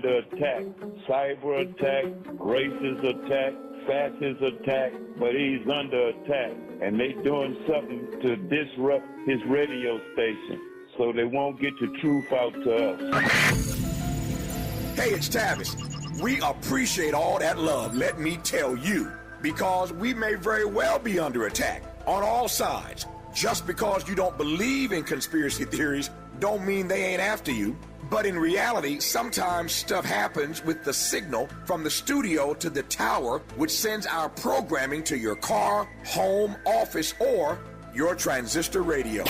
under attack. Cyber attack, racist attack, fascist attack, but he's under attack. And they doing something to disrupt his radio station so they won't get the truth out to us. Hey, it's Tavis. We appreciate all that love, let me tell you, because we may very well be under attack on all sides. Just because you don't believe in conspiracy theories don't mean they ain't after you. But in reality, sometimes stuff happens with the signal from the studio to the tower, which sends our programming to your car, home, office, or your transistor radio.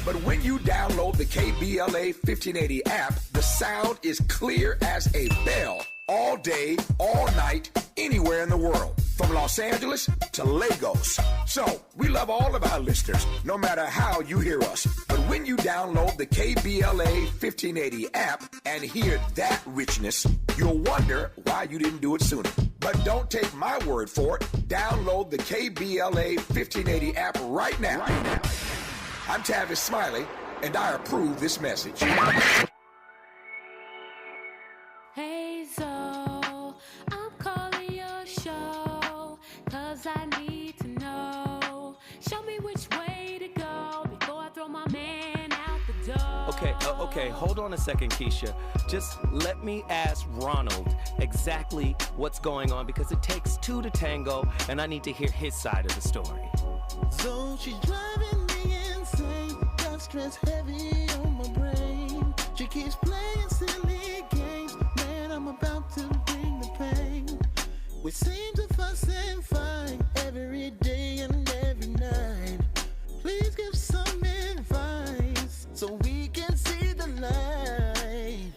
But when you download the KBLA 1580 app, the sound is clear as a bell all day, all night, anywhere in the world, from Los Angeles to Lagos. So we love all of our listeners, no matter how you hear us. But when you download the KBLA 1580 app and hear that richness, you'll wonder why you didn't do it sooner. But don't take my word for it. Download the KBLA 1580 app right now. I'm Tavis Smiley, and I approve this message. Hey, so I'm calling your show, 'cause I need to know. Show me which way to go before I throw my man out the door. Okay, hold on a second, Keisha. Just let me ask Ronald exactly what's going on, because it takes two to tango, and I need to hear his side of the story. So she's driving me insane, got stress heavy on my brain. She keeps playing silly games, man, I'm about to bring the pain. We seem to fuss and fight every day and every night. Please give some advice so we can see the light,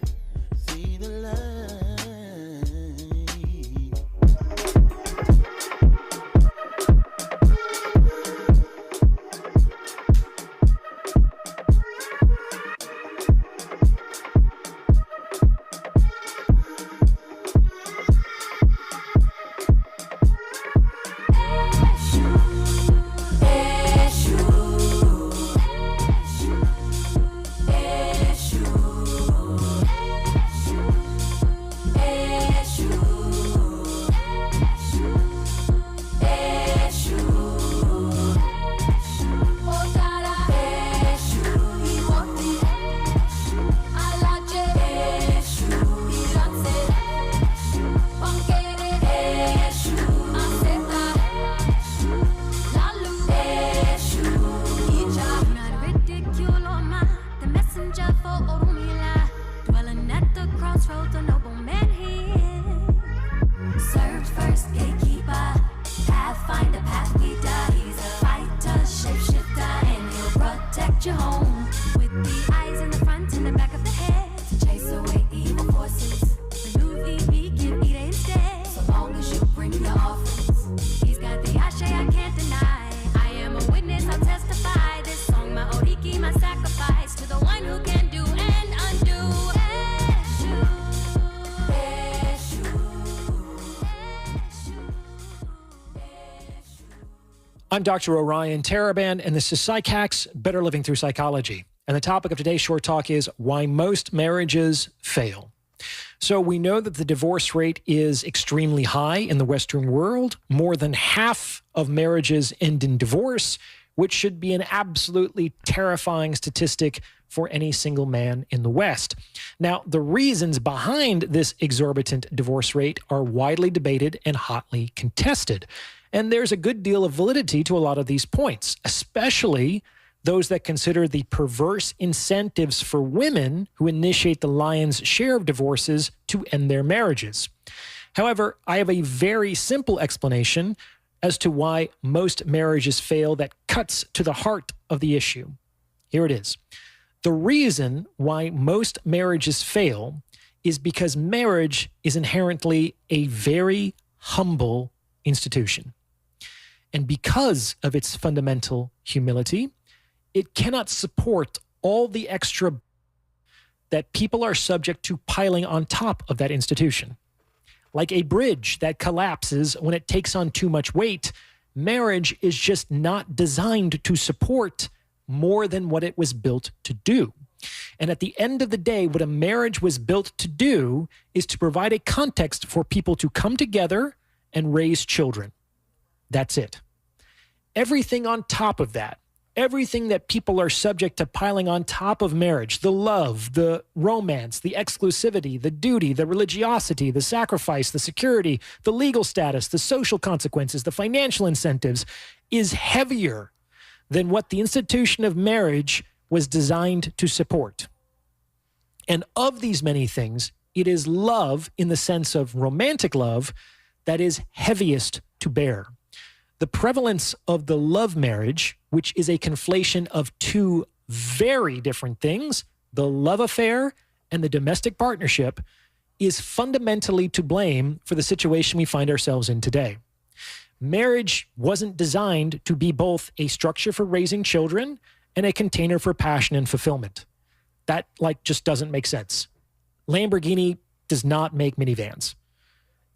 see the light. I'm Dr. Orion Taraban, and this is PsycHacks, Better Living Through Psychology. And the topic of today's short talk is why most marriages fail. So we know that the divorce rate is extremely high in the Western world. More than half of marriages end in divorce, which should be an absolutely terrifying statistic for any single man in the West. Now, the reasons behind this exorbitant divorce rate are widely debated and hotly contested. And there's a good deal of validity to a lot of these points, especially those that consider the perverse incentives for women who initiate the lion's share of divorces to end their marriages. However, I have a very simple explanation as to why most marriages fail that cuts to the heart of the issue. Here it is. The reason why most marriages fail is because marriage is inherently a very humble institution. And because of its fundamental humility, it cannot support all the extra that people are subject to piling on top of that institution. Like a bridge that collapses when it takes on too much weight, marriage is just not designed to support more than what it was built to do. And at the end of the day, what a marriage was built to do is to provide a context for people to come together and raise children. That's it. Everything on top of that, everything that people are subject to piling on top of marriage, the love, the romance, the exclusivity, the duty, the religiosity, the sacrifice, the security, the legal status, the social consequences, the financial incentives, is heavier than what the institution of marriage was designed to support. And of these many things, it is love, in the sense of romantic love, that is heaviest to bear. The prevalence of the love marriage, which is a conflation of two very different things, the love affair and the domestic partnership, is fundamentally to blame for the situation we find ourselves in today. Marriage wasn't designed to be both a structure for raising children and a container for passion and fulfillment. That just doesn't make sense. Lamborghini does not make minivans.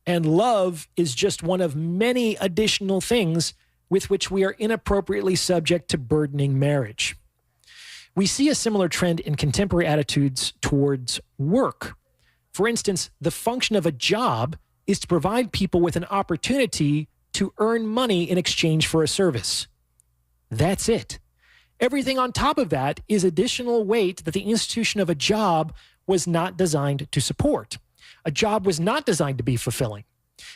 And love is just one of many additional things with which we are inappropriately subject to burdening marriage. We see a similar trend in contemporary attitudes towards work. For instance, the function of a job is to provide people with an opportunity to earn money in exchange for a service. That's it. Everything on top of that is additional weight that the institution of a job was not designed to support. A job was not designed to be fulfilling.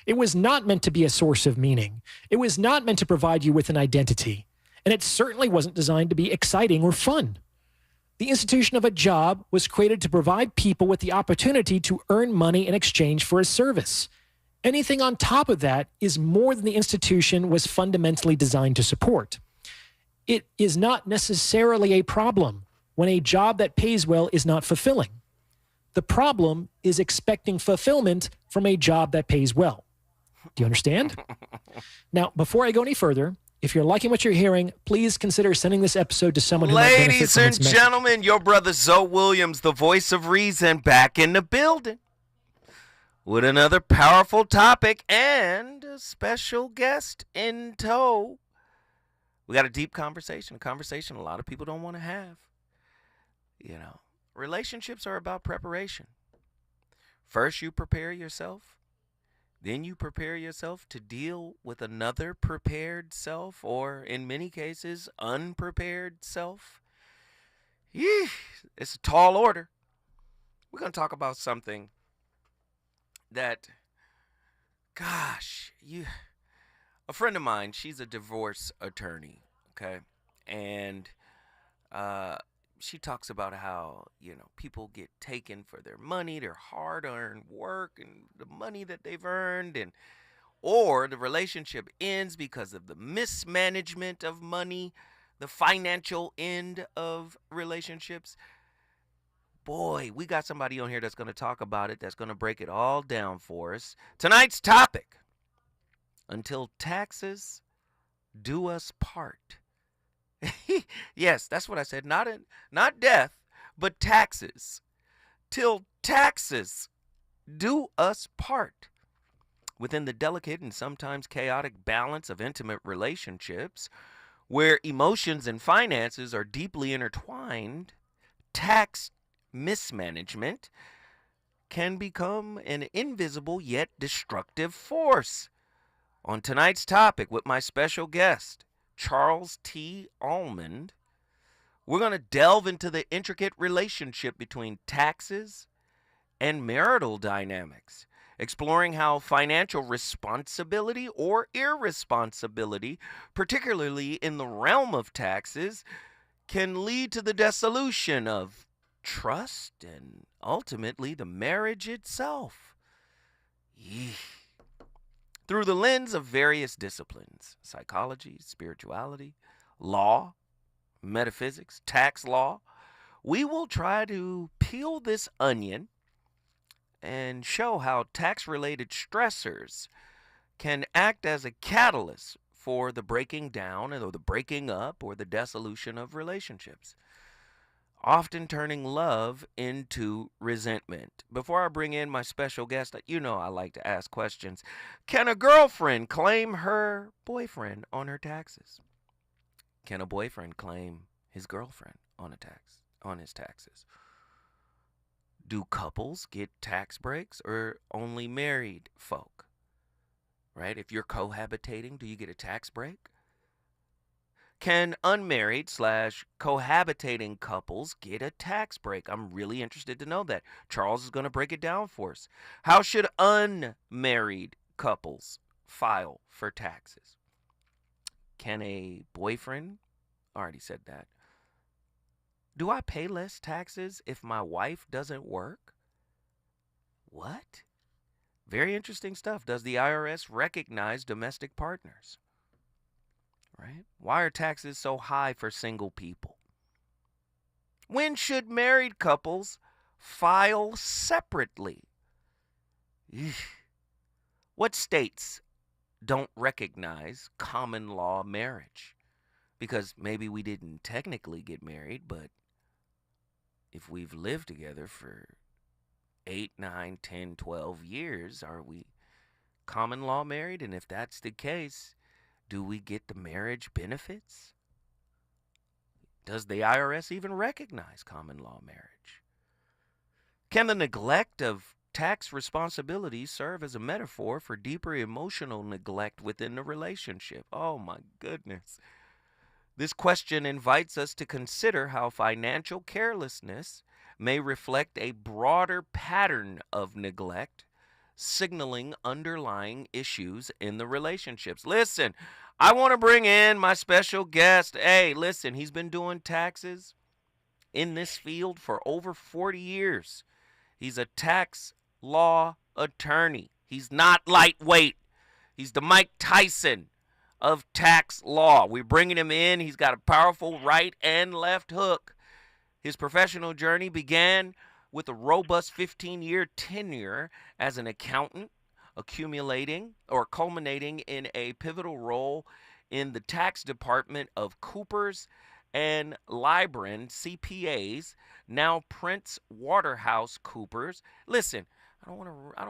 It was not meant to be a source of meaning. It was not meant to provide you with an identity. And it certainly wasn't designed to be exciting or fun. The institution of a job was created to provide people with the opportunity to earn money in exchange for a service. Anything on top of that is more than the institution was fundamentally designed to support. It is not necessarily a problem when a job that pays well is not fulfilling. The problem is expecting fulfillment from a job that pays well. Do you understand? Now, before I go any further, if you're liking what you're hearing, please consider sending this episode to someone who might benefit from its Ladies and gentlemen, your brother Zoe Williams, the voice of reason, back in the building with another powerful topic and a special guest in tow. We got a deep conversation, a conversation a lot of people don't want to have. Relationships are about preparation. First, you prepare yourself. Then you prepare yourself to deal with another prepared self, or in many cases, unprepared self. It's a tall order. We're going to talk about something that, a friend of mine, she's a divorce attorney, okay? And she talks about how, people get taken for their money, their hard-earned work, and the money that they've earned, or the relationship ends because of the mismanagement of money, the financial end of relationships. Boy, we got somebody on here that's going to talk about it, that's going to break it all down for us. Tonight's topic: until taxes do us part. Yes, that's what I said. Not death, but taxes. Till taxes do us part. Within the delicate and sometimes chaotic balance of intimate relationships, where emotions and finances are deeply intertwined, tax mismanagement can become an invisible yet destructive force. On tonight's topic with my special guest, Charles T. Almond, we're going to delve into the intricate relationship between taxes and marital dynamics, exploring how financial responsibility or irresponsibility, particularly in the realm of taxes, can lead to the dissolution of trust and ultimately the marriage itself. Through the lens of various disciplines: psychology, spirituality, law, metaphysics, tax law, we will try to peel this onion and show how tax-related stressors can act as a catalyst for the breaking down or the breaking up or the dissolution of relationships, often turning love into resentment. Before I bring in my special guest, I like to ask questions. Can a girlfriend claim her boyfriend on her taxes? Can a boyfriend claim his girlfriend on a tax? on his taxes. Do couples get tax breaks or only married folk? Right? If you're cohabitating, do you get a tax break? Can unmarried / cohabitating couples get a tax break? I'm really interested to know that. Charles is going to break it down for us. How should unmarried couples file for taxes? Can a boyfriend, already said that. Do I pay less taxes if my wife doesn't work? What? Very interesting stuff. Does the IRS recognize domestic partners? Right? Why are taxes so high for single people? When should married couples file separately? What states don't recognize common law marriage? Because maybe we didn't technically get married, but if we've lived together for 8, 9, 10, 12 years, are we common law married? And if that's the case, do we get the marriage benefits? Does the IRS even recognize common law marriage? Can the neglect of tax responsibilities serve as a metaphor for deeper emotional neglect within the relationship? Oh my goodness. This question invites us to consider how financial carelessness may reflect a broader pattern of neglect, signaling underlying issues in the relationships. Listen, I want to bring in my special guest. Hey, listen, he's been doing taxes in this field for over 40 years. He's a tax law attorney. He's not lightweight. He's the Mike Tyson of tax law. We're bringing him in. He's got a powerful right and left hook. His professional journey began with a robust 15-year tenure as an accountant, culminating in a pivotal role in the tax department of Coopers and Lybrand CPAs, now Prince Waterhouse Coopers. Listen, I don't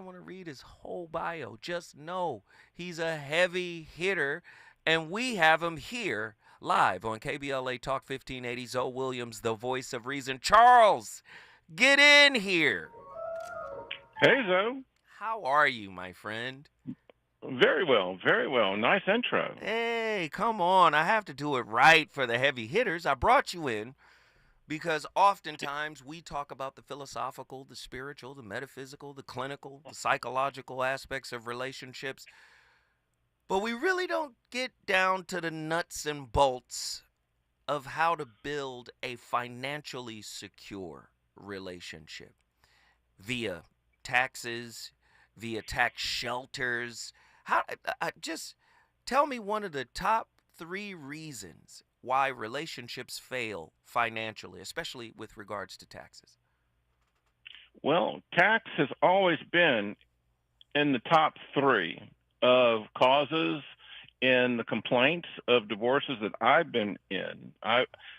want to read his whole bio. Just know he's a heavy hitter, and we have him here live on KBLA Talk 1580. Zoe Williams, the voice of reason. Charles, get in here. Hey, Zoe. How are you, my friend? Very well, very well. Nice intro. Hey, come on. I have to do it right for the heavy hitters. I brought you in because oftentimes we talk about the philosophical, the spiritual, the metaphysical, the clinical, the psychological aspects of relationships, but we really don't get down to the nuts and bolts of how to build a financially secure relationship via taxes, via tax shelters. Just tell me one of the top 3 reasons why relationships fail financially, especially with regards to taxes. Well, tax has always been in the top 3 of causes in the complaints of divorces that I've been in.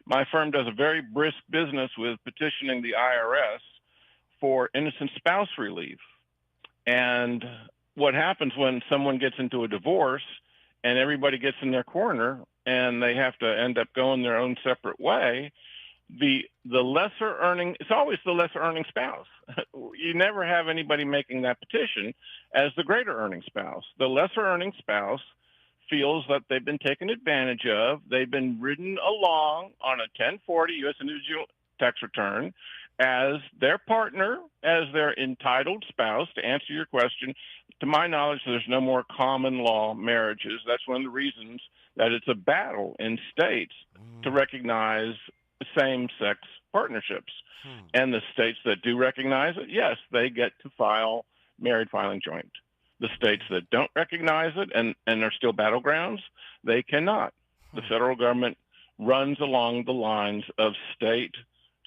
My firm does a very brisk business with petitioning the IRS for innocent spouse relief. And what happens when someone gets into a divorce and everybody gets in their corner and they have to end up going their own separate way, the lesser earning, it's always the lesser earning spouse. You never have anybody making that petition as the greater earning spouse. The lesser earning spouse feels that they've been taken advantage of. They've been ridden along on a 1040 U.S. individual tax return as their partner, as their entitled spouse. To answer your question, to my knowledge, there's no more common law marriages. That's one of the reasons that it's a battle in states to recognize same-sex partnerships. And the states that do recognize it, yes, they get to file married filing joint. The states that don't recognize it and are still battlegrounds, they cannot. The federal government runs along the lines of state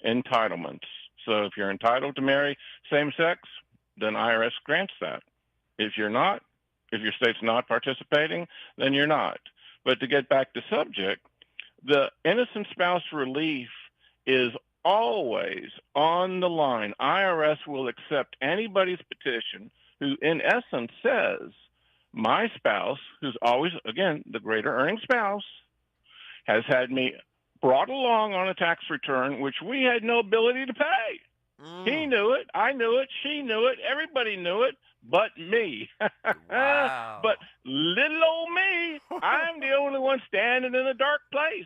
entitlements. So if you're entitled to marry same-sex, then IRS grants that. If you're not, if your state's not participating, then you're not. But to get back to subject, the innocent spouse relief is always on the line. IRS will accept anybody's petition who, in essence, says, my spouse, who's always, again, the greater earning spouse, has had me brought along on a tax return, which we had no ability to pay. He knew it. I knew it. She knew it. Everybody knew it but me. Wow. But little old me, I'm the only one standing in a dark place,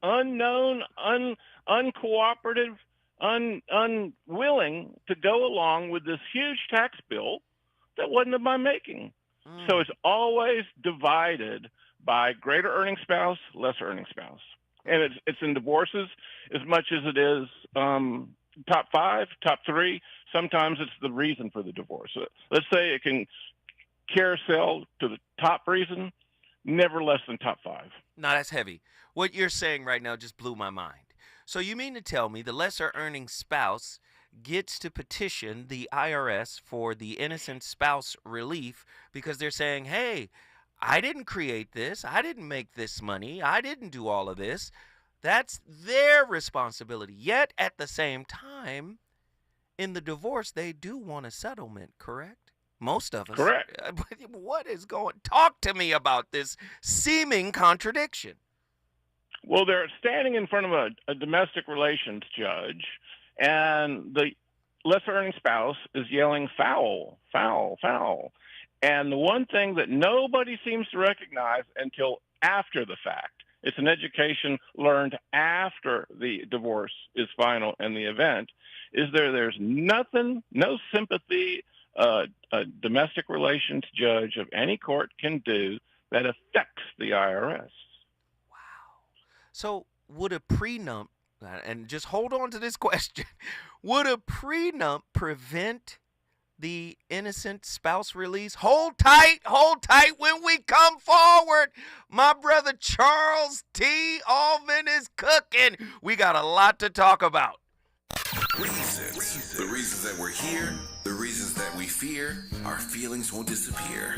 unknown, uncooperative, unwilling to go along with this huge tax bill that wasn't of my making. So it's always divided by greater earning spouse, lesser earning spouse. And it's in divorces as much as it is top 5, top 3. Sometimes it's the reason for the divorce. Let's say it can carousel to the top reason, never less than top 5. No, that's heavy. What you're saying right now just blew my mind. So you mean to tell me the lesser earning spouse gets to petition the IRS for the innocent spouse relief because they're saying, hey, I didn't create this. I didn't make this money. I didn't do all of this. That's their responsibility. Yet at the same time, in the divorce, they do want a settlement, correct? Most of us. Correct. What is going? Talk to me about this seeming contradiction. Well, they're standing in front of a domestic relations judge, and the lesser earning spouse is yelling, foul, foul, foul. And the one thing that nobody seems to recognize until after the fact, it's an education learned after the divorce is final and the event, is there's nothing, no sympathy a domestic relations judge of any court can do that affects the IRS. So would a prenup, and just hold on to this question, would a prenup prevent the innocent spouse release? Hold tight when we come forward. My brother Charles T. Allman is cooking. We got a lot to talk about. Reasons. The reasons that we're here, the reasons that we fear, our feelings won't disappear.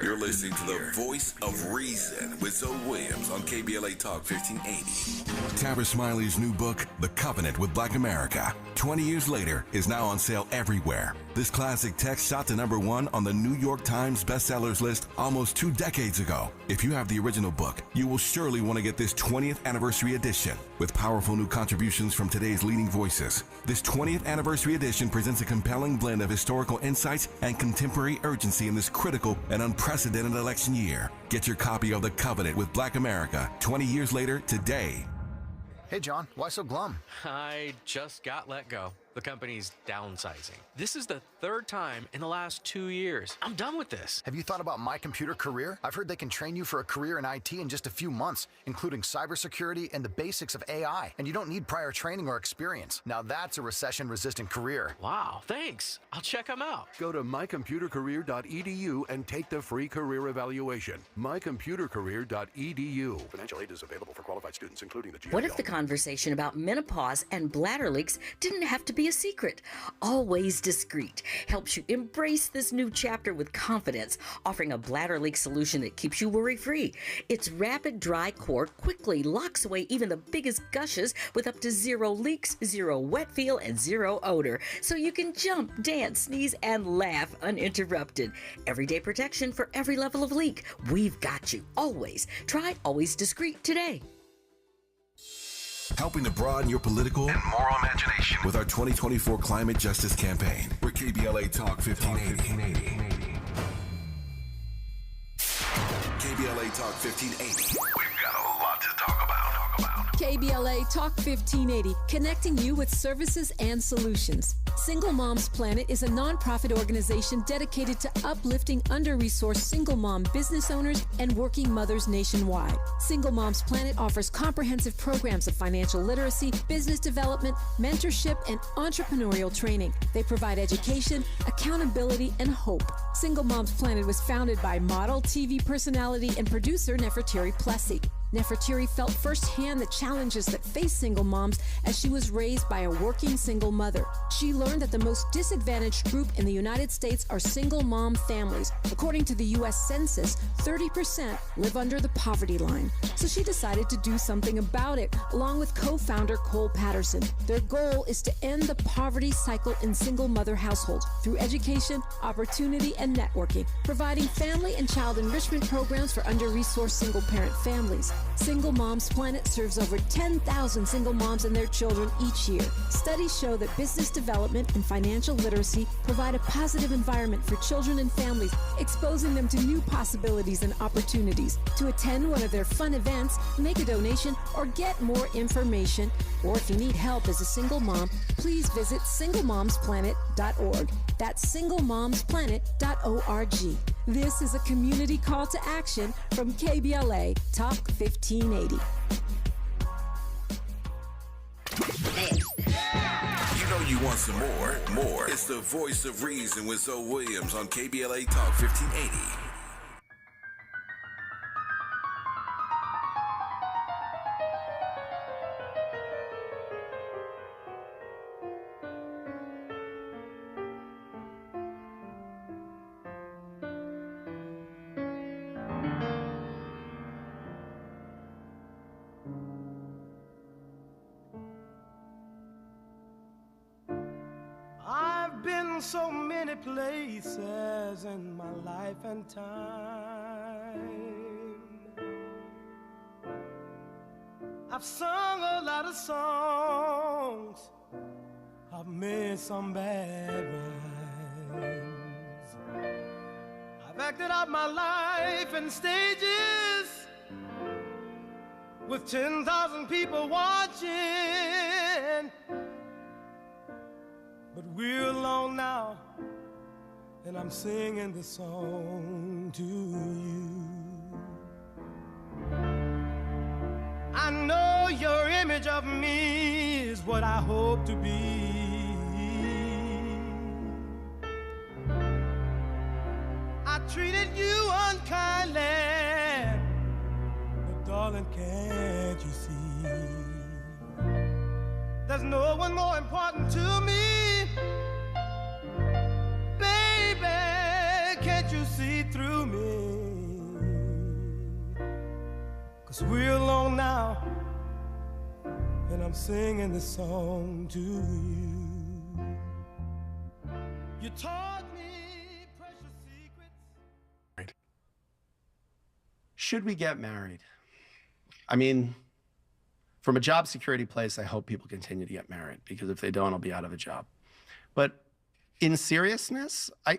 You're listening to the voice of reason with Zoe Williams on KBLA Talk 1580. Tara Smiley's new book, The Covenant with Black America, 20 years later, is now on sale everywhere. This classic text shot to #1 on the New York Times bestsellers list almost 2 decades ago. If you have the original book, you will surely want to get this 20th anniversary edition with powerful new contributions from today's leading voices. This 20th anniversary edition presents a compelling blend of historical insights and contemporary urgency in this critical and unprecedented election year. Get your copy of The Covenant with Black America 20 years later today. Hey, John, why so glum? I just got let go. The company's downsizing. This is the 3rd time in the last 2 years. I'm done with this. Have you thought about My Computer Career? I've heard they can train you for a career in IT in just a few months, including cybersecurity and the basics of AI. And you don't need prior training or experience. Now that's a recession-resistant career. Wow, thanks. I'll check them out. Go to mycomputercareer.edu and take the free career evaluation. mycomputercareer.edu. Financial aid is available for qualified students, including the GIL. What if the conversation about menopause and bladder leaks didn't have to be a secret? Always Discreet helps you embrace this new chapter with confidence, offering a bladder leak solution that keeps you worry-free. Its rapid dry cord quickly locks away even the biggest gushes with up to 0 leaks, 0 wet feel, and 0 odor, so you can jump, dance, sneeze, and laugh uninterrupted. Everyday protection for every level of leak. We've got you, always. Try Always Discreet today. Helping to broaden your political and moral imagination with our 2024 Climate Justice Campaign. We're KBLA Talk 1580. KBLA Talk 1580. We've got a lot to talk about. KBLA Talk 1580, connecting you with services and solutions. Single Moms Planet is a nonprofit organization dedicated to uplifting under-resourced single mom business owners and working mothers nationwide. Single Moms Planet offers comprehensive programs of financial literacy, business development, mentorship, and entrepreneurial training. They provide education, accountability, and hope. Single Moms Planet was founded by model, TV personality, and producer Nefertiri Plessy. Nefertiri felt firsthand the challenges that face single moms as she was raised by a working single mother. She learned that the most disadvantaged group in the United States are single mom families. According to the U.S. Census, 30% live under the poverty line. So she decided to do something about it, along with co-founder Cole Patterson. Their goal is to end the poverty cycle in single mother households through education, opportunity, and networking, providing family and child enrichment programs for under-resourced single parent families. Single Moms Planet serves over 10,000 single moms and their children each year. Studies show that business development and financial literacy provide a positive environment for children and families, exposing them to new possibilities and opportunities. To attend one of their fun events, make a donation, or get more information, or if you need help as a single mom, please visit singlemomsplanet.org. That's singlemomsplanet.org. This is a community call to action from KBLA Talk 1580. You know you want some more. It's the Voice of Reason with Zoe Williams on KBLA Talk 1580. I've been so many places in my life and time. I've sung a lot of songs. I've made some bad rhymes. I've acted out my life in stages with 10,000 people watching. But we're alone now, and I'm singing this song to you. I know your image of me is what I hope to be. I treated you unkindly, but darling, can't you see? There's no one more important to me. Baby, can't you see through me? 'Cause we're alone now, and I'm singing this song to you. You taught me precious secrets. Should we get married? I mean, from a job security place, I hope people continue to get married, because if they don't, I'll be out of a job. But in seriousness, I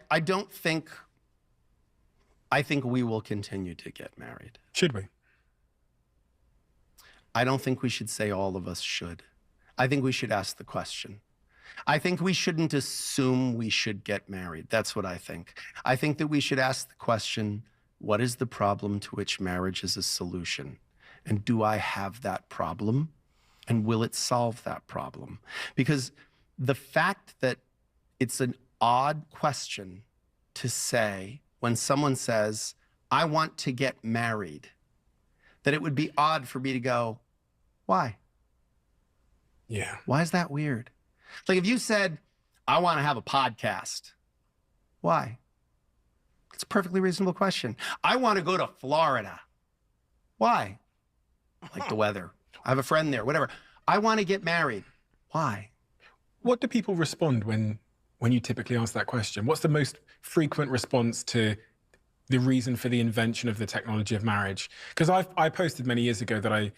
think we will continue to get married. Should we? I don't think we should say all of us should. I think we should ask the question. I think we shouldn't assume we should get married. That's what I think. I think that we should ask the question, what is the problem to which marriage is a solution? And do I have that problem? And will it solve that problem? Because the fact that it's an odd question to say when someone says, I want to get married, that it would be odd for me to go, why? Yeah. Why is that weird? Like if you said, I want to have a podcast, why? It's a perfectly reasonable question. I want to go to Florida. Why? Like the weather. I have a friend there, whatever. I want to get married. Why? What do people respond when you typically ask that question? What's the most frequent response to the reason for the invention of the technology of marriage? Because I posted many years ago that I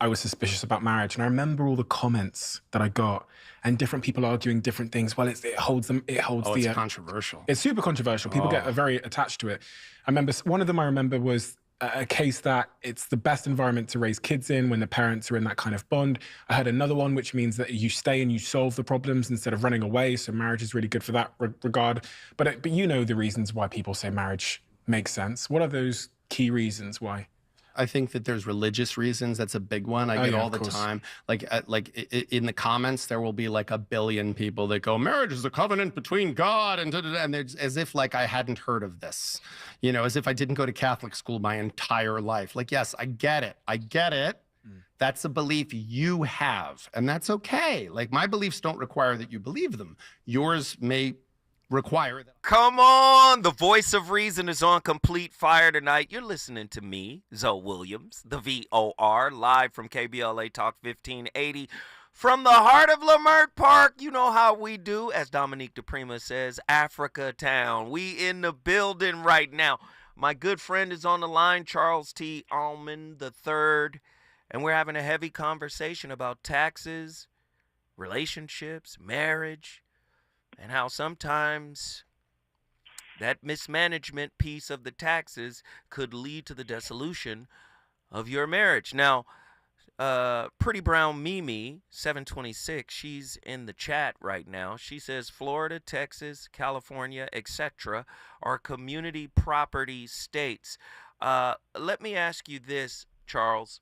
was suspicious about marriage, and I remember all the comments that I got and different people arguing different things. Well, it holds it's controversial. It's super controversial. People get very attached to it. I remember one of them was a case that it's the best environment to raise kids in when the parents are in that kind of bond. I heard another one, which means that you stay and you solve the problems instead of running away. So marriage is really good for that regard. But you know the reasons why people say marriage makes sense. What are those key reasons why? I think that there's religious reasons. That's a big one. I get all the time. Like in the comments, there will be like 1 billion people that go, marriage is a covenant between God and and it's as if like I hadn't heard of this, you know, as if I didn't go to Catholic school my entire life. Like, yes, I get it. That's a belief you have, and that's okay. Like my beliefs don't require that you believe them. Yours may require that. Come on, the voice of reason is on complete fire tonight. You're listening to me, Zoe Williams, the VOR, live from KBLA Talk 1580 from the heart of Leimert Park. You know how we do, as Dominique DePrima says, Africa Town. We in the building right now. My good friend is on the line, Charles T. Allman III, and we're having a heavy conversation about taxes, relationships, marriage, and how sometimes that mismanagement piece of the taxes could lead to the dissolution of your marriage. Now, Pretty Brown Mimi 726, she's in the chat right now. She says Florida, Texas, California, etc. are community property states. Let me ask you this, Charles.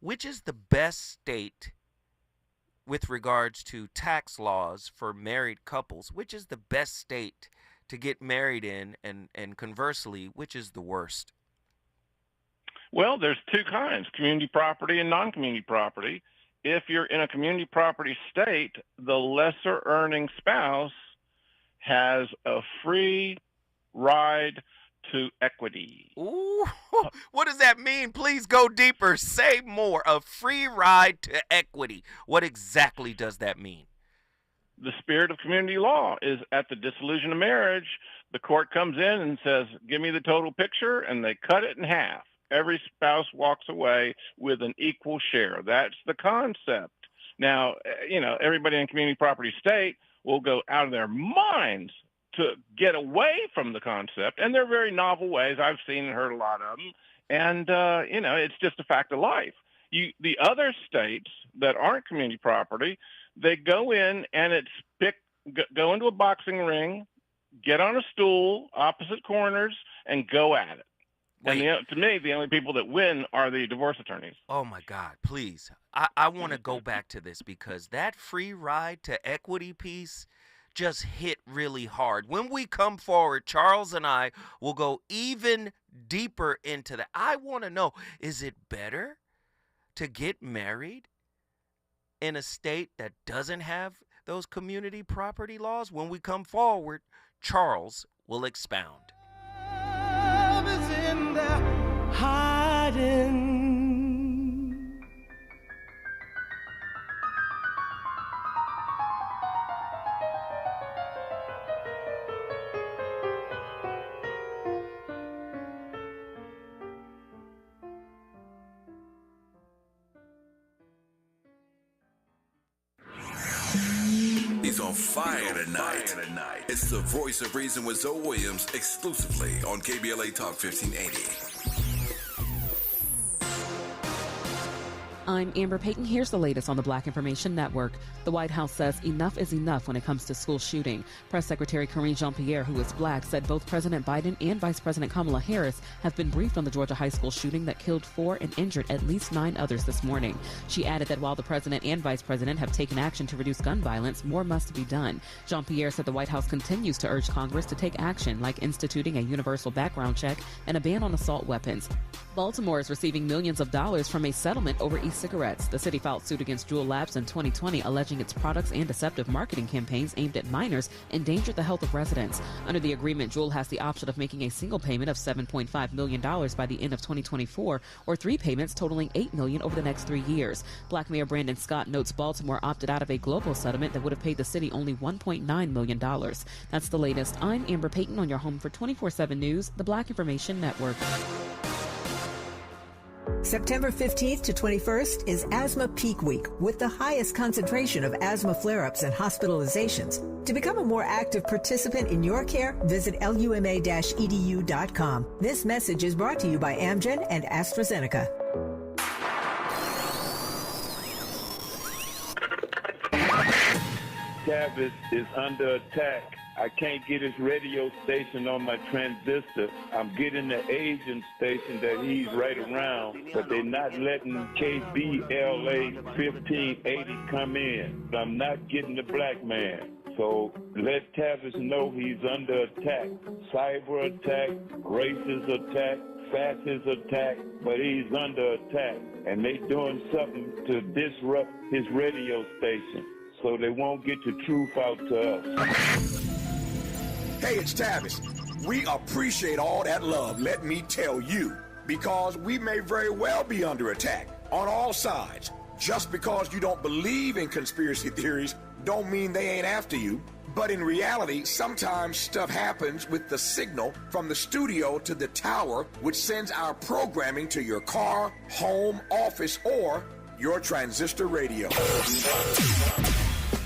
Which is the best state with regards to tax laws for married couples? Which is the best state to get married in, and conversely, which is the worst? Well, there's two kinds, community property and non-community property. If you're in a community property state, the lesser earning spouse has a free ride to equity. Ooh, what does that mean? Please go deeper. Say more. A free ride to equity. What exactly does that mean? The spirit of community law is at the dissolution of marriage, the court comes in and says, give me the total picture, and they cut it in half. Every spouse walks away with an equal share. That's the concept. Now, everybody in community property state will go out of their minds to get away from the concept, and they're very novel ways. I've seen and heard a lot of them, and, it's just a fact of life. The other states that aren't community property, they go in and go into a boxing ring, get on a stool, opposite corners, and go at it. Wait. And to me, the only people that win are the divorce attorneys. Oh, my God, please. I want to go back to this because that free ride to equity piece just hit really hard. When we come forward, Charles and I will go even deeper into that. I want to know, is it better to get married in a state that doesn't have those community property laws? When we come forward, Charles will expound. In there hiding. He's on fire tonight. It's the voice of reason with Zoe Williams exclusively on KBLA Talk 1580. I'm Amber Payton. Here's the latest on the Black Information Network. The White House says enough is enough when it comes to school shooting. Press Secretary Karine Jean-Pierre, who is black, said both President Biden and Vice President Kamala Harris have been briefed on the Georgia high school shooting that killed 4 and injured at least 9 others this morning. She added that while the president and vice president have taken action to reduce gun violence, more must be done. Jean-Pierre said the White House continues to urge Congress to take action, like instituting a universal background check and a ban on assault weapons. Baltimore is receiving millions of dollars from a settlement over e-cigarettes. The city filed suit against Juul Labs in 2020, alleging its products and deceptive marketing campaigns aimed at minors endangered the health of residents. Under the agreement, Juul has the option of making a single payment of $7.5 million by the end of 2024, or 3 payments totaling $8 million over the next 3 years. Black Mayor Brandon Scott notes Baltimore opted out of a global settlement that would have paid the city only $1.9 million. That's the latest. I'm Amber Payton on your home for 24/7 News, the Black Information Network. September 15th to 21st is Asthma Peak Week, with the highest concentration of asthma flare-ups and hospitalizations. To become a more active participant in your care, visit luma-edu.com. This message is brought to you by Amgen and AstraZeneca. Tavis is under attack. I can't get his radio station on my transistor. I'm getting the Asian station that he's right around, but they're not letting KBLA 1580 come in. I'm not getting the black man. So let Tavis know he's under attack. Cyber attack, racist attack, fascist attack, but he's under attack. And they doing something to disrupt his radio station so they won't get the truth out to us. Hey, it's Tavis. We appreciate all that love, let me tell you, because we may very well be under attack on all sides. Just because you don't believe in conspiracy theories don't mean they ain't after you. But in reality, sometimes stuff happens with the signal from the studio to the tower, which sends our programming to your car, home, office, or your transistor radio.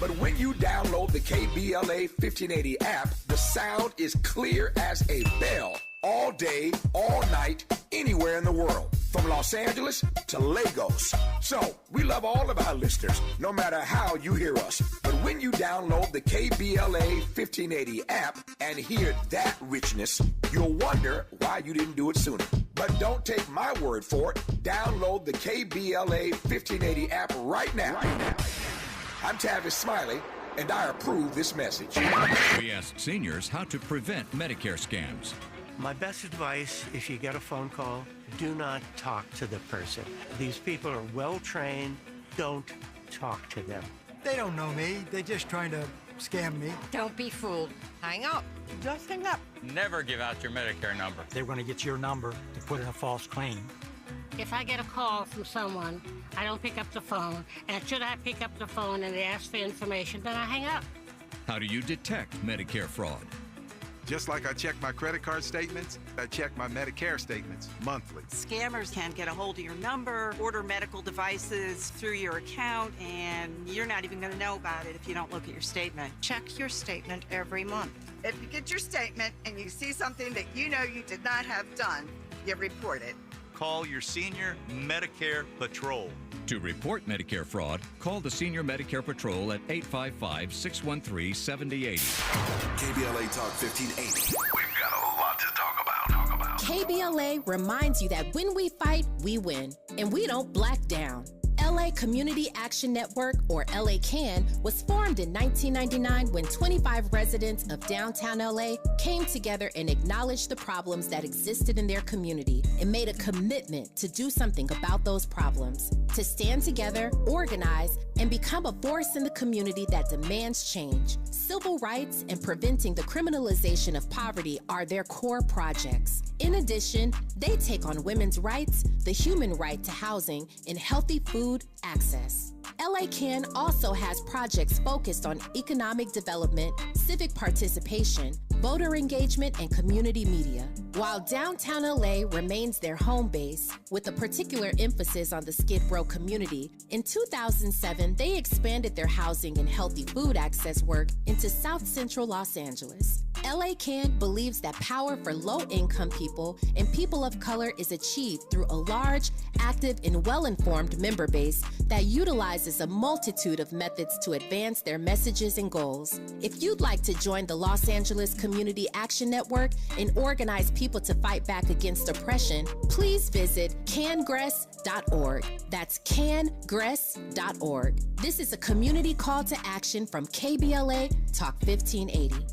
But when you download the KBLA 1580 app, the sound is clear as a bell. All day, all night, anywhere in the world. From Los Angeles to Lagos. So, we love all of our listeners, no matter how you hear us. But when you download the KBLA 1580 app and hear that richness, you'll wonder why you didn't do it sooner. But don't take my word for it. Download the KBLA 1580 app right now. I'm Tavis Smiley, and I approve this message. We asked seniors how to prevent Medicare scams. My best advice, if you get a phone call, do not talk to the person. These people are well-trained. Don't talk to them. They don't know me. They're just trying to scam me. Don't be fooled. Hang up. Just hang up. Never give out your Medicare number. They're going to get your number to put in a false claim. If I get a call from someone, I don't pick up the phone. And should I pick up the phone and they ask for information, then I hang up. How do you detect Medicare fraud? Just like I check my credit card statements, I check my Medicare statements monthly. Scammers can get a hold of your number, order medical devices through your account, and you're not even going to know about it if you don't look at your statement. Check your statement every month. If you get your statement and you see something that you know you did not have done, you report it. Call your senior Medicare Patrol. To report Medicare fraud, call the Senior Medicare Patrol at 855-613-7080. KBLA Talk 1580. We've got a lot to talk about. KBLA reminds you that when we fight, we win, and we don't black down. LA Community Action Network, or LA CAN, was formed in 1999 when 25 residents of downtown LA came together and acknowledged the problems that existed in their community and made a commitment to do something about those problems, to stand together, organize, and become a force in the community that demands change. Civil rights and preventing the criminalization of poverty are their core projects. In addition, they take on women's rights, the human right to housing, and healthy food access. LA CAN also has projects focused on economic development, civic participation, voter engagement, and community media. While downtown LA remains their home base, with a particular emphasis on the Skid Row community, in 2007, they expanded their housing and healthy food access work into South Central Los Angeles. LA CAN believes that power for low-income people and people of color is achieved through a large, active, and well-informed member base that utilizes a multitude of methods to advance their messages and goals. If you'd like to join the Los Angeles Community Action Network and organize people to fight back against oppression, please visit cangress.org. That's cangress.org. This is a community call to action from KBLA Talk 1580.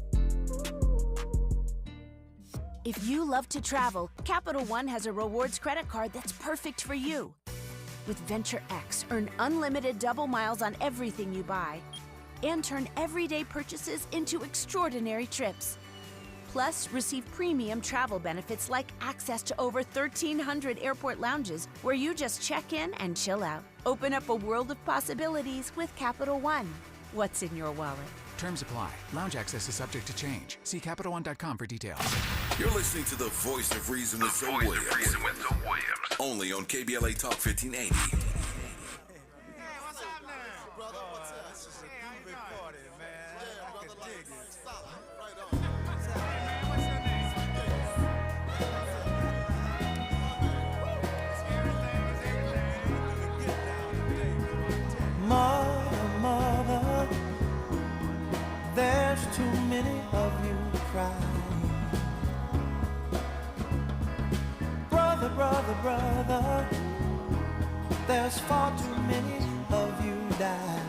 If you love to travel, Capital One has a rewards credit card that's perfect for you. With Venture X, earn unlimited double miles on everything you buy and turn everyday purchases into extraordinary trips. Plus, receive premium travel benefits like access to over 1,300 airport lounges where you just check in and chill out. Open up a world of possibilities with Capital One. What's in your wallet? Terms apply. Lounge access is subject to change. See CapitalOne.com for details. You're listening to the Voice of Reason with Zoe Williams. Only on KBLA Talk 1580. Mother, there's too many of you crying. Brother, there's far too many of you dying.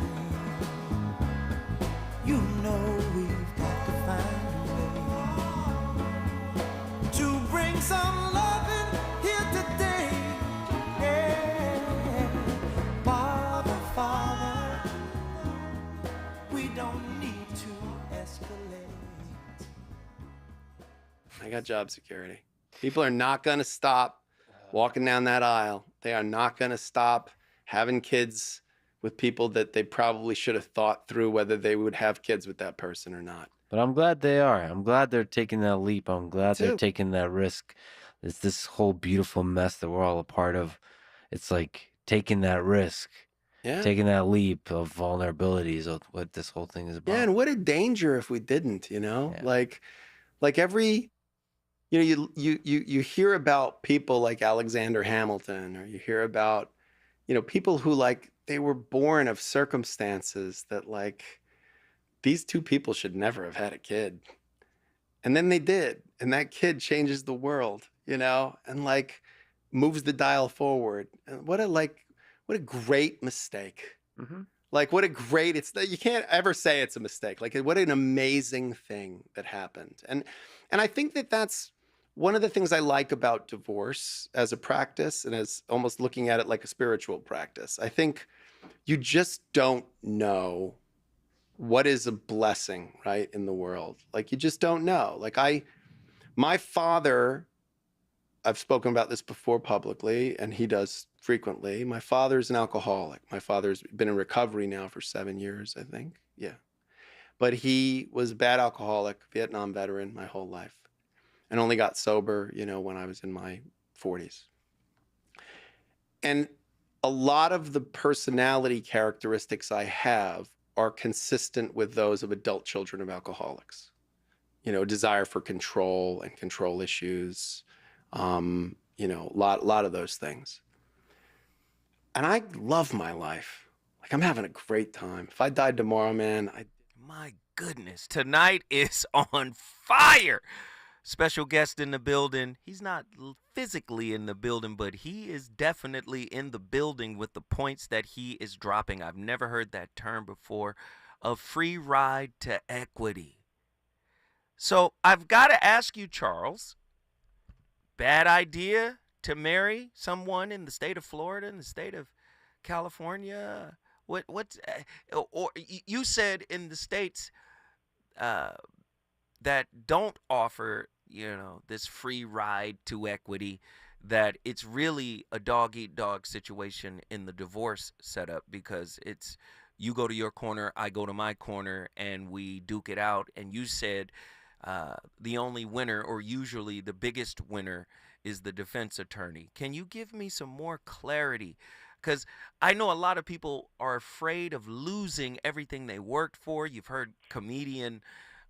You know we've got to find a way to bring some loving here today. Yeah. Father, we don't need to escalate. I got job security. People are not going to stop walking down that aisle. They are not going to stop having kids with people that they probably should have thought through whether they would have kids with that person or not. But I'm glad they are. I'm glad they're taking that leap. I'm glad they're taking that risk. It's this whole beautiful mess that we're all a part of. It's like taking that risk, taking that leap of vulnerabilities of what this whole thing is about. Yeah, and what a danger if we didn't, like every, you hear about people like Alexander Hamilton, or you hear about, people who like they were born of circumstances that like these two people should never have had a kid. And then they did. And that kid changes the world, and like moves the dial forward. And what a great mistake. Mm-hmm. Like what a great, you can't ever say it's a mistake. Like what an amazing thing that happened. And I think that that's one of the things I like about divorce as a practice and as almost looking at it like a spiritual practice. I think you just don't know what is a blessing, right, in the world. Like you just don't know. Like my father, I've spoken about this before publicly, and he does frequently. My father's an alcoholic. My father's been in recovery now for 7 years, I think. Yeah. But he was a bad alcoholic, Vietnam veteran my whole life, and only got sober, when I was in my 40s. And a lot of the personality characteristics I have are consistent with those of adult children of alcoholics. Desire for control and control issues, a lot of those things. And I love my life. Like I'm having a great time. If I died tomorrow, man, My goodness, tonight is on fire. Special guest in the building. He's not physically in the building, but he is definitely in the building with the points that he is dropping. I've never heard that term before. A free ride to equity. So I've got to ask you, Charles, bad idea to marry someone in the state of Florida, in the state of California? Or you said in the states that don't offer, this free ride to equity, that it's really a dog-eat-dog situation in the divorce setup, because it's you go to your corner, I go to my corner, and we duke it out. And you said the only winner, or usually the biggest winner, is the defense attorney. Can you give me some more clarity? Because I know a lot of people are afraid of losing everything they worked for. You've heard comedian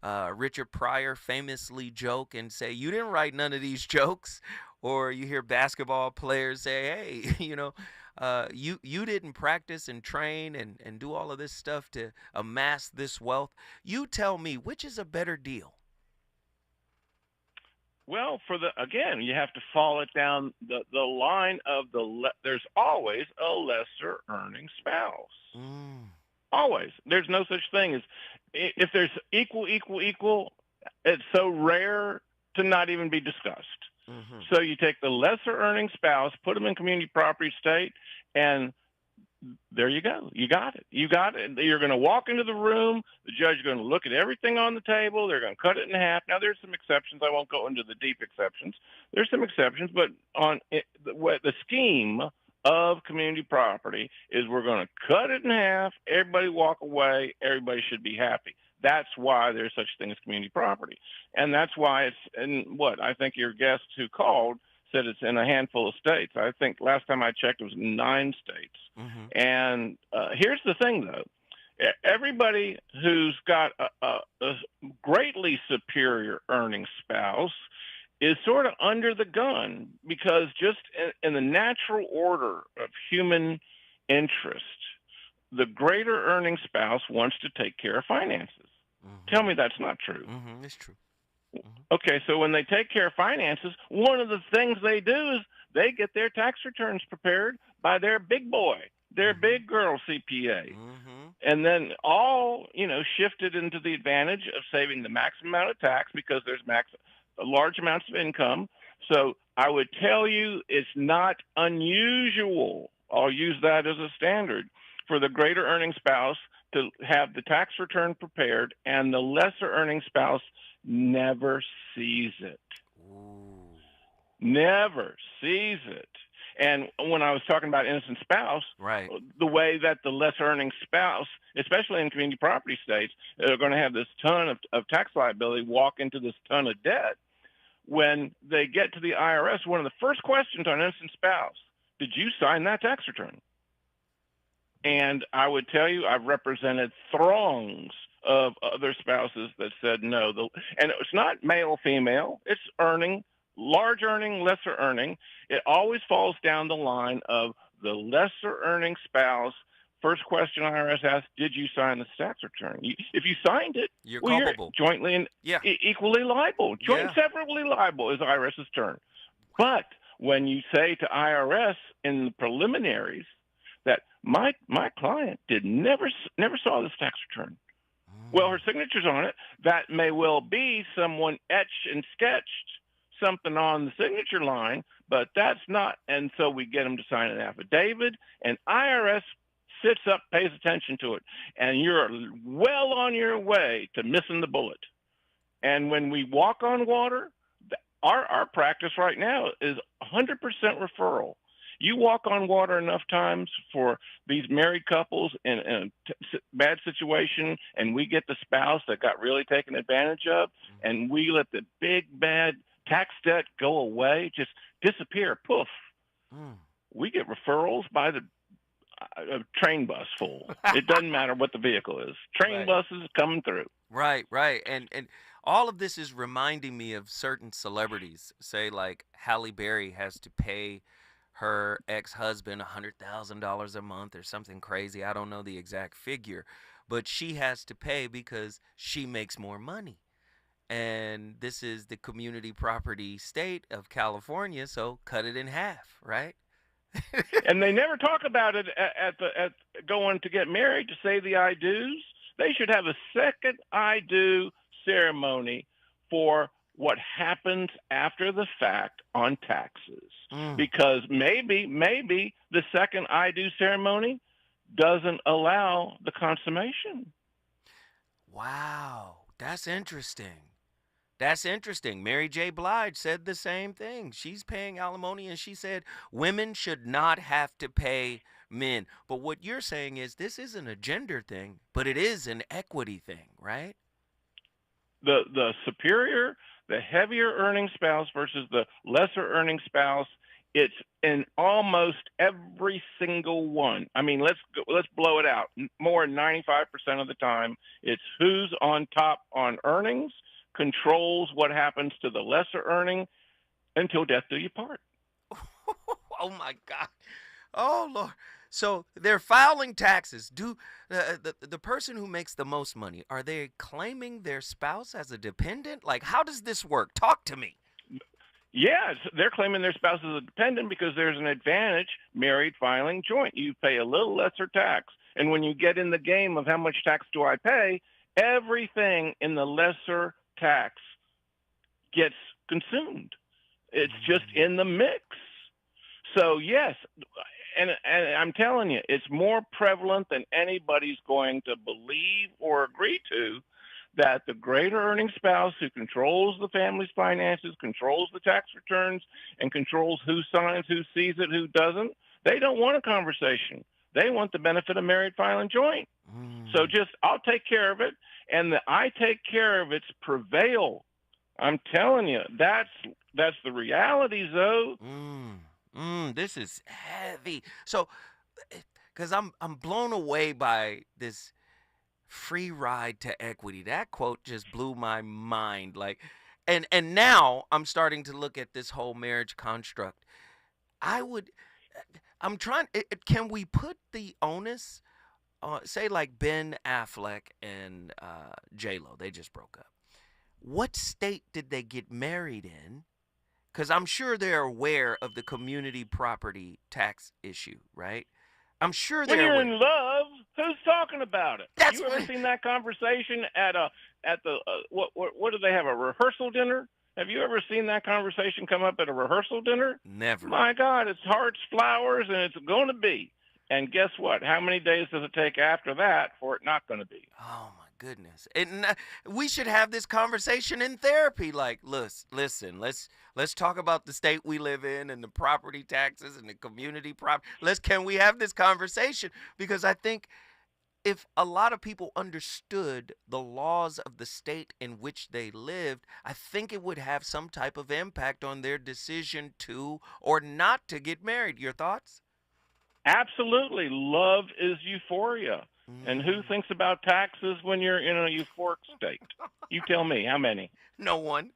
Richard Pryor famously joke and say, you didn't write none of these jokes. Or you hear basketball players say, hey, you didn't practice and train and do all of this stuff to amass this wealth. You tell me, which is a better deal? Well, again, you have to follow it down the line of there's always a lesser earning spouse. Always. There's no such thing as, if there's equal, it's so rare to not even be discussed. Mm-hmm. So you take the lesser earning spouse, put them in community property state, and there you go. You got it. You're going to walk into the room. The judge is going to look at everything on the table. They're going to cut it in half. Now, there's some exceptions. I won't go into the deep exceptions. There's some exceptions, but the scheme of community property is we're going to cut it in half. Everybody walk away. Everybody should be happy. That's why there's such thing as community property. And that's why I think your guest who called said it's in a handful of states. I think last time I checked, it was 9 states. Mm-hmm. And here's the thing, though. Everybody who's got a greatly superior earning spouse is sort of under the gun, because just in the natural order of human interest, the greater earning spouse wants to take care of finances. Mm-hmm. Tell me that's not true. Mm-hmm. It's true. Mm-hmm. Okay, so when they take care of finances, one of the things they do is they get their tax returns prepared by their big boy, their big girl CPA. Mm-hmm. And then all, shifted into the advantage of saving the maximum amount of tax, because there's large amounts of income. So I would tell you it's not unusual, I'll use that as a standard, for the greater earning spouse to have the tax return prepared, and the lesser earning spouse never sees it. Ooh. Never sees it. And when I was talking about innocent spouse, right, the way that the less earning spouse, especially in community property states, are going to have this ton of tax liability, walk into this ton of debt. When they get to the IRS, one of the first questions on innocent spouse, did you sign that tax return? And I would tell you, I've represented throngs of other spouses that said no. And it's not male, female. It's large earning, lesser earning. It always falls down the line of the lesser earning spouse. First question IRS asks, did you sign the tax return? If you signed it, you're culpable. You're jointly and equally liable. Joint severally liable is IRS's term. But when you say to IRS in the preliminaries that my client never saw this tax return, well, her signature's on it. That may well be someone etched and sketched something on the signature line, but that's not. And so we get them to sign an affidavit, and IRS sits up, pays attention to it, and you're well on your way to missing the bullet. And when we walk on water, our practice right now is 100% referral. You walk on water enough times for these married couples in a bad situation, and we get the spouse that got really taken advantage of, and we let the big bad tax debt go away, just disappear, poof. We get referrals by the train bus full. It doesn't matter what the vehicle is. Train buses coming through. Right. And all of this is reminding me of certain celebrities. Say like Halle Berry has to pay her ex-husband $100,000 a month or something crazy. I don't know the exact figure, but she has to pay because she makes more money. And this is the community property state of California, so cut it in half, right? And they never talk about it at going to get married to say the I do's. They should have a second I do ceremony for what happens after the fact on taxes. Because maybe the second I do ceremony doesn't allow the consummation. Wow, that's interesting. That's interesting. Mary J. Blige said the same thing. She's paying alimony, and she said women should not have to pay men. But what you're saying is this isn't a gender thing, but it is an equity thing, right? The superior, the heavier earning spouse versus the lesser earning spouse, it's in almost every single one. I mean, let's blow it out. More than 95% of the time, it's who's on top on earnings controls what happens to the lesser earning until death do you part. Oh my God. Oh Lord. So they're filing taxes. Do the person who makes the most money, are they claiming their spouse as a dependent? Like, how does this work? Talk to me. Yeah, they're claiming their spouse is a dependent because there's an advantage married filing joint. You pay a little lesser tax. And when you get in the game of how much tax do I pay, everything in the lesser tax gets consumed. It's just in the mix. So yes, and I'm telling you, it's more prevalent than anybody's going to believe or agree to, that the greater earning spouse who controls the family's finances, controls the tax returns, and controls who signs, who sees it, who doesn't, they don't want a conversation. They want the benefit of married filing joint. So just, I'll take care of it, and the I take care of it's prevail. I'm telling you, that's the reality, Zoe. This is heavy. So, because I'm blown away by this free ride to equity. That quote just blew my mind. Like, and now I'm starting to look at this whole marriage construct. I'm trying. Can we put the onus, say like Ben Affleck and J-Lo? They just broke up. What state did they get married in? Because I'm sure they're aware of the community property tax issue, right? I'm sure they're When you're aware. in love, who's talking about it? You ever seen that conversation at the what do they have, a rehearsal dinner? Have you ever seen that conversation come up at a rehearsal dinner? Never. My God, it's hearts, flowers, and it's going to be. And guess what? How many days does it take after that for it not going to be? Oh my goodness. And we should have this conversation in therapy. Like, listen, let's talk about the state we live in and the property taxes and the community property. Can we have this conversation? Because I think if a lot of people understood the laws of the state in which they lived, I think it would have some type of impact on their decision to or not to get married. Your thoughts? Absolutely. Love is euphoria. And who thinks about taxes when you're in a euphoric state? You tell me, how many? No one.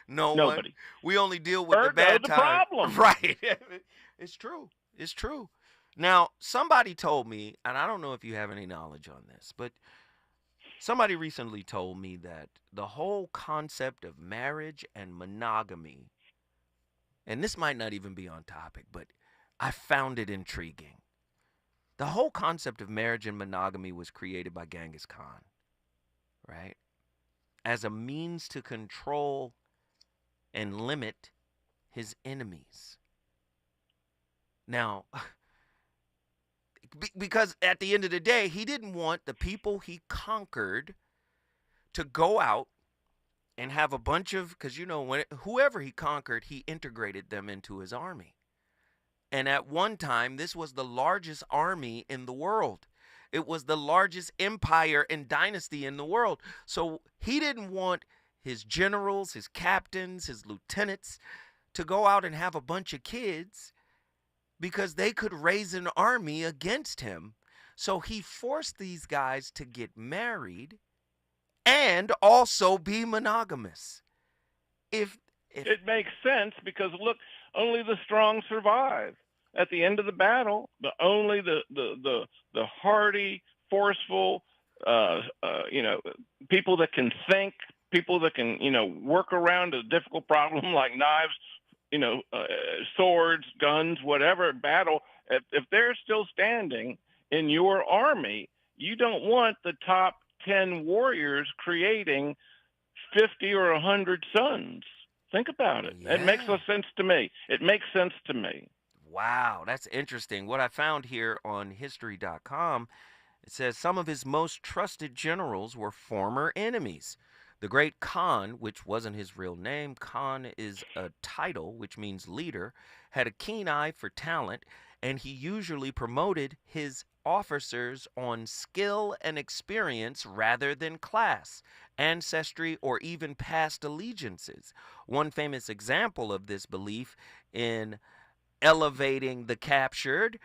Nobody. One. We only deal with the bad times. Problem. Right. It's true. It's true. Now, somebody told me, and I don't know if you have any knowledge on this, but somebody recently told me that the whole concept of marriage and monogamy, and this might not even be on topic, but I found it intriguing. The whole concept of marriage and monogamy was created by Genghis Khan, right? As a means to control and limit his enemies. Now, because at the end of the day, he didn't want the people he conquered to go out and have a bunch of, because whoever he conquered, he integrated them into his army. And at one time, this was the largest army in the world. It was the largest empire and dynasty in the world. So he didn't want his generals, his captains, his lieutenants to go out and have a bunch of kids because they could raise an army against him. So he forced these guys to get married and also be monogamous. If it makes sense, because look, only the strong survive. At the end of the battle, only the hardy, forceful, people that can think, people that can, work around a difficult problem like knives, swords, guns, whatever, battle. If they're still standing in your army, you don't want the top 10 warriors creating 50 or 100 sons. Think about it. Yeah. It makes no sense to me. It makes sense to me. Wow, that's interesting. What I found here on history.com, it says some of his most trusted generals were former enemies. The great Khan, which wasn't his real name, Khan is a title, which means leader, had a keen eye for talent, and he usually promoted his officers on skill and experience rather than class, ancestry, or even past allegiances. One famous example of this belief in elevating the captured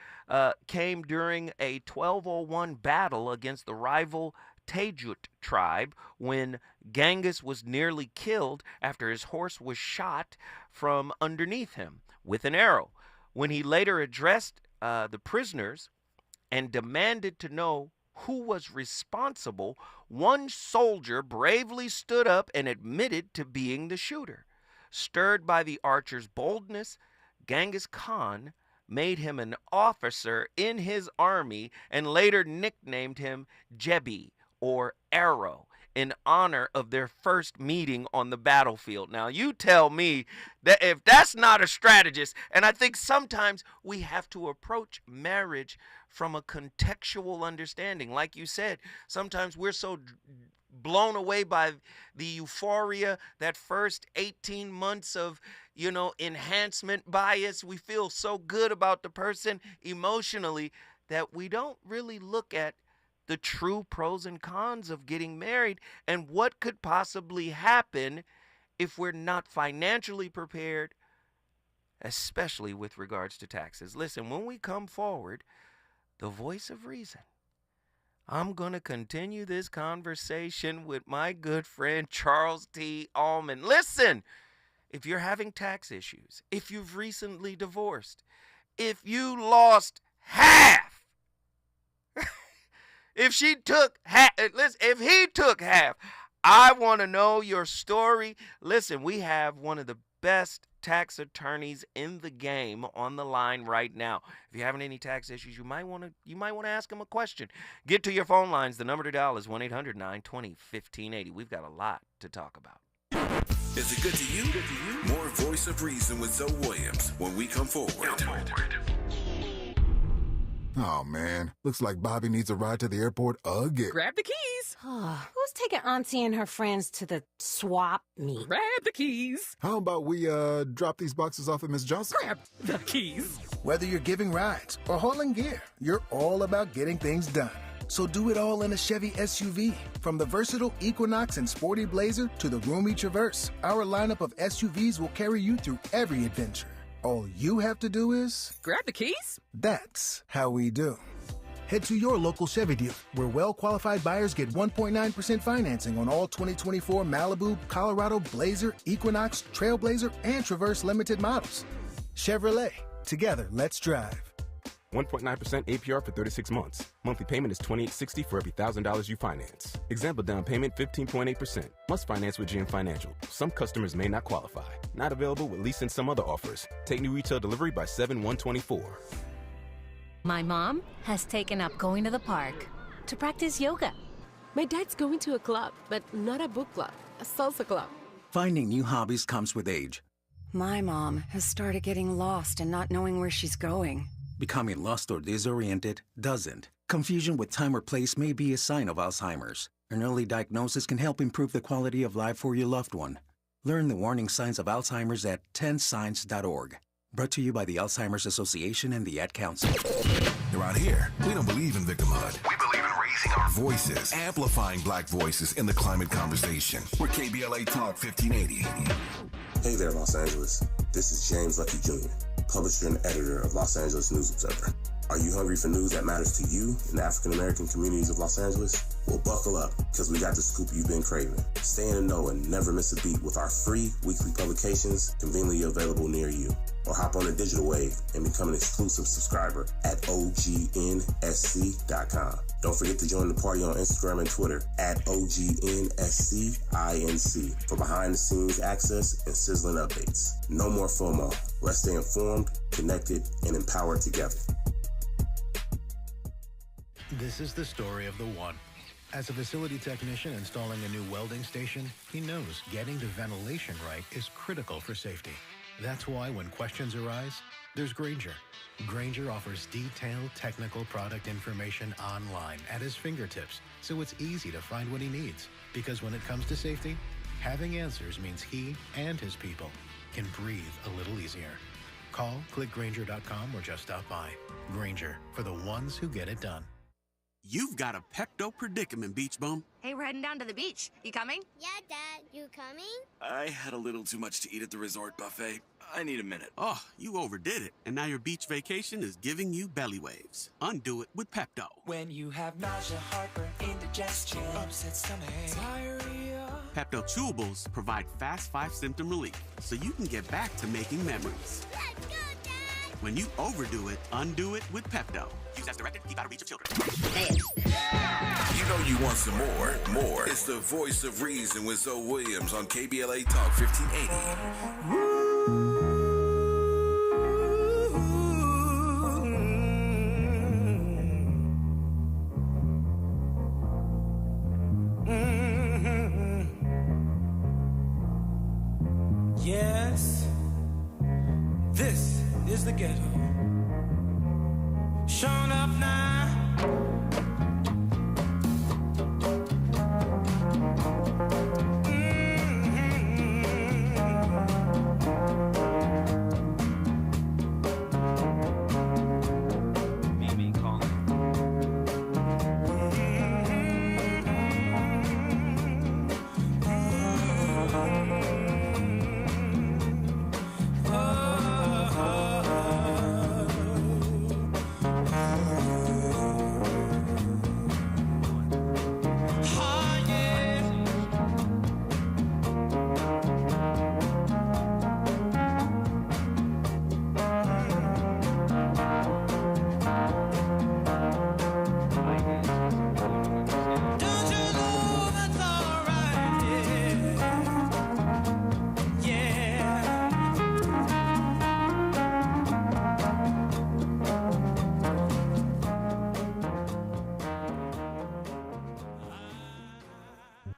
came during a 1201 battle against the rival Tajut tribe when Genghis was nearly killed after his horse was shot from underneath him with an arrow. When he later addressed the prisoners and demanded to know who was responsible, one soldier bravely stood up and admitted to being the shooter. Stirred by the archer's boldness, Genghis Khan made him an officer in his army and later nicknamed him Jebi, or Arrow, in honor of their first meeting on the battlefield. Now, you tell me that if that's not a strategist, and I think sometimes we have to approach marriage from a contextual understanding. Like you said, sometimes we're so blown away by the euphoria, that first 18 months of, enhancement bias. We feel so good about the person emotionally that we don't really look at the true pros and cons of getting married and what could possibly happen if we're not financially prepared, especially with regards to taxes. Listen, when we come forward, the voice of reason, I'm going to continue this conversation with my good friend Charles T. Allman. Listen, if you're having tax issues, if you've recently divorced, if you lost half, if she took half, listen, if he took half, I want to know your story. Listen, we have one of the best tax attorneys in the game on the line right now. If you're having any tax issues, you might want to ask him a question. Get to your phone lines. The number to dial is 1-800-920-1580. We've got a lot to talk about. Is it good to you? More Voice of Reason with Zoe Williams when we come forward. Oh, man. Looks like Bobby needs a ride to the airport again. Grab the keys. Who's taking Auntie and her friends to the swap meet? Grab the keys. How about we drop these boxes off at Miss Johnson? Grab the keys. Whether you're giving rides or hauling gear, you're all about getting things done. So do it all in a Chevy SUV. From the versatile Equinox and sporty Blazer to the roomy Traverse, our lineup of SUVs will carry you through every adventure. All you have to do is... grab the keys? That's how we do. Head to your local Chevy dealer, where well-qualified buyers get 1.9% financing on all 2024 Malibu, Colorado, Blazer, Equinox, Trailblazer, and Traverse Limited models. Chevrolet. Together, let's drive. 1.9% APR for 36 months. Monthly payment is $28.60 for every $1,000 you finance. Example down payment 15.8%. Must finance with GM Financial. Some customers may not qualify. Not available with lease and some other offers. Take new retail delivery by 7/1/24. My mom has taken up going to the park to practice yoga. My dad's going to a club, but not a book club, a salsa club. Finding new hobbies comes with age. My mom has started getting lost and not knowing where she's going. Becoming lost or disoriented doesn't. Confusion with time or place may be a sign of Alzheimer's. An early diagnosis can help improve the quality of life for your loved one. Learn the warning signs of Alzheimer's at 10signs.org. Brought to you by the Alzheimer's Association and the Ad Council. Around here, we don't believe in victimhood. We believe in raising our voices, amplifying black voices in the climate conversation. We're KBLA Talk 1580. Hey there, Los Angeles. This is James Lucky Jr., publisher and editor of Los Angeles News Observer. Are you hungry for news that matters to you in the African-American communities of Los Angeles? Well, buckle up, because we got the scoop you've been craving. Stay in the know and never miss a beat with our free weekly publications conveniently available near you. Or hop on the digital wave and become an exclusive subscriber at OGNSC.com. Don't forget to join the party on Instagram and Twitter at OGNSCINC for behind-the-scenes access and sizzling updates. No more FOMO. Let's stay informed, connected, and empowered together. This is the story of the one. As a facility technician installing a new welding station, he knows getting the ventilation right is critical for safety. That's why when questions arise, there's Grainger. Grainger offers detailed technical product information online at his fingertips, so it's easy to find what he needs. Because when it comes to safety, having answers means he and his people can breathe a little easier. Call, click Grainger.com, or just stop by. Grainger, for the ones who get it done. You've got a Pepto predicament, Beach Bum. Hey, we're heading down to the beach. You coming? Yeah, Dad. You coming? I had a little too much to eat at the resort buffet. I need a minute. Oh, you overdid it. And now your beach vacation is giving you belly waves. Undo it with Pepto. When you have nausea, heartburn, indigestion, upset stomach, diarrhea. Pepto Chewables provide fast 5-symptom relief so you can get back to making memories. Let's go, Dad! When you overdo it, undo it with Pepto. Use as directed, keep out of reach of children. You know you want some more. It's the voice of reason with Zoe Williams on KBLA Talk 1580. Yes, this is the ghetto. Showing up now. Mimi calling.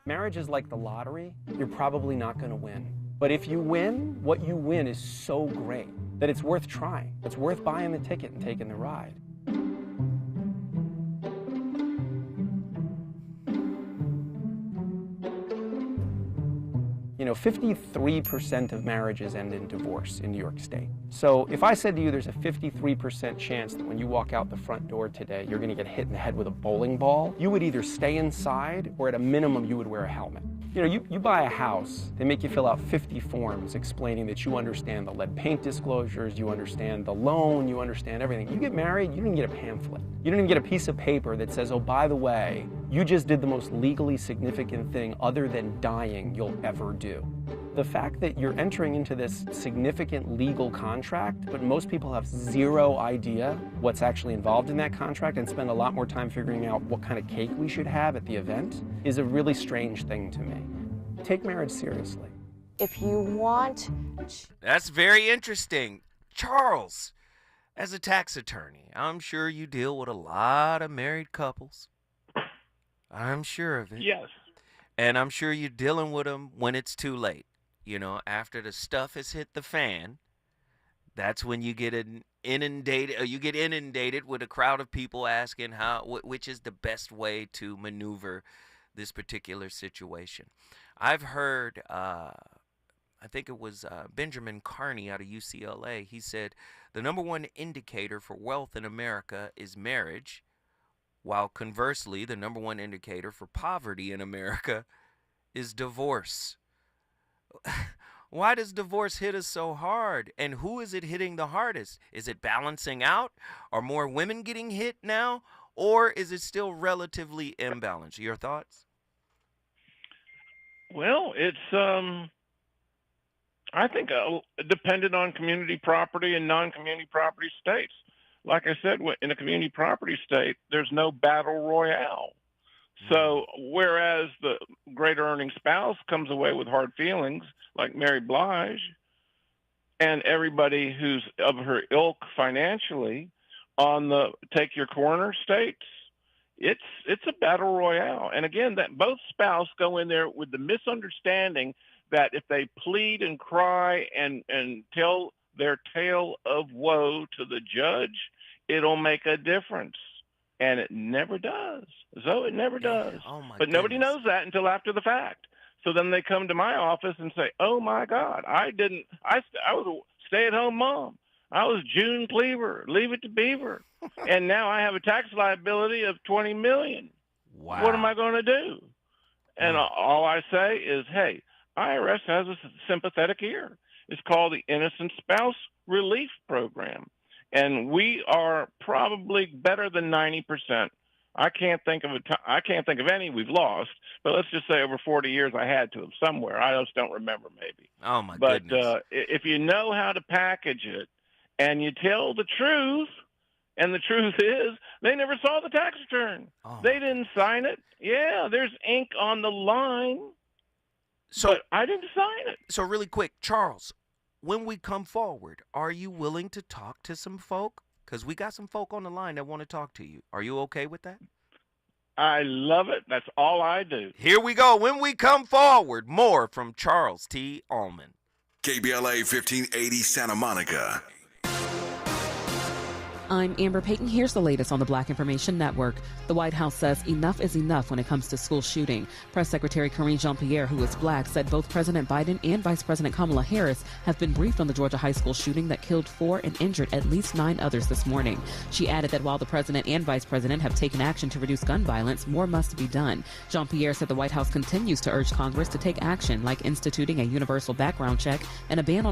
Marriage is like the lottery. You're probably not going to win. But if you win, what you win is so great that it's worth trying. It's worth buying the ticket and taking the ride. 53% of marriages end in divorce in New York State. So if I said to you there's a 53% chance that when you walk out the front door today, you're going to get hit in the head with a bowling ball, you would either stay inside or at a minimum you would wear a helmet. You buy a house, they make you fill out 50 forms explaining that you understand the lead paint disclosures, you understand the loan, you understand everything. You get married, you don't even get a pamphlet. You don't even get a piece of paper that says, oh, by the way, you just did the most legally significant thing other than dying you'll ever do. The fact that you're entering into this significant legal contract, but most people have zero idea what's actually involved in that contract and spend a lot more time figuring out what kind of cake we should have at the event, is a really strange thing to me. Take marriage seriously. If you want... That's very interesting. Charles, as a tax attorney, I'm sure you deal with a lot of married couples. I'm sure of it. Yes. And I'm sure you're dealing with them when it's too late. After the stuff has hit the fan, that's when you get inundated with a crowd of people asking which is the best way to maneuver this particular situation. I've heard, I think it was Benjamin Carney out of UCLA. He said the number one indicator for wealth in America is marriage, while conversely, the number one indicator for poverty in America is divorce. Why does divorce hit us so hard? And who is it hitting the hardest? Is it balancing out? Are more women getting hit now? Or is it still relatively imbalanced? Your thoughts? Well, it's, I think, dependent on community property and non-community property states. Like I said, in a community property state, there's no battle royale. So whereas the greater earning spouse comes away with hard feelings, like Mary Blige, and everybody who's of her ilk financially on the take your corner states, it's a battle royale. And again, that both spouses go in there with the misunderstanding that if they plead and cry and tell their tale of woe to the judge, it'll make a difference. And it never does. So it never does. Oh my but nobody knows that until after the fact. So then they come to my office and say, oh my God, I was a stay-at-home mom. I was June Cleaver, leave it to Beaver. And now I have a tax liability of $20 million. Wow. What am I going to do? And all I say is, hey, IRS has a sympathetic ear. It's called the Innocent Spouse Relief Program. And we are probably better than 90%. I can't think of any we've lost, but let's just say over 40 years I had to have somewhere. I just don't remember, maybe. Oh my goodness! But if you know how to package it and you tell the truth, and the truth is they never saw the tax return. Oh. They didn't sign it. Yeah, there's ink on the line, but I didn't sign it. So really quick, Charles, when we come forward, are you willing to talk to some folk? Because we got some folk on the line that want to talk to you. Are you okay with that? I love it. That's all I do. Here we go. When we come forward, more from Charles T. Ullman. KBLA 1580 Santa Monica. I'm Amber Payton. Here's the latest on the Black Information Network. The White House says enough is enough when it comes to school shooting. Press Secretary Karine Jean-Pierre, who is black, said both President Biden and Vice President Kamala Harris have been briefed on the Georgia high school shooting that killed 4 and injured at least 9 others this morning. She added that while the president and vice president have taken action to reduce gun violence, more must be done. Jean-Pierre said the White House continues to urge Congress to take action, like instituting a universal background check and a ban on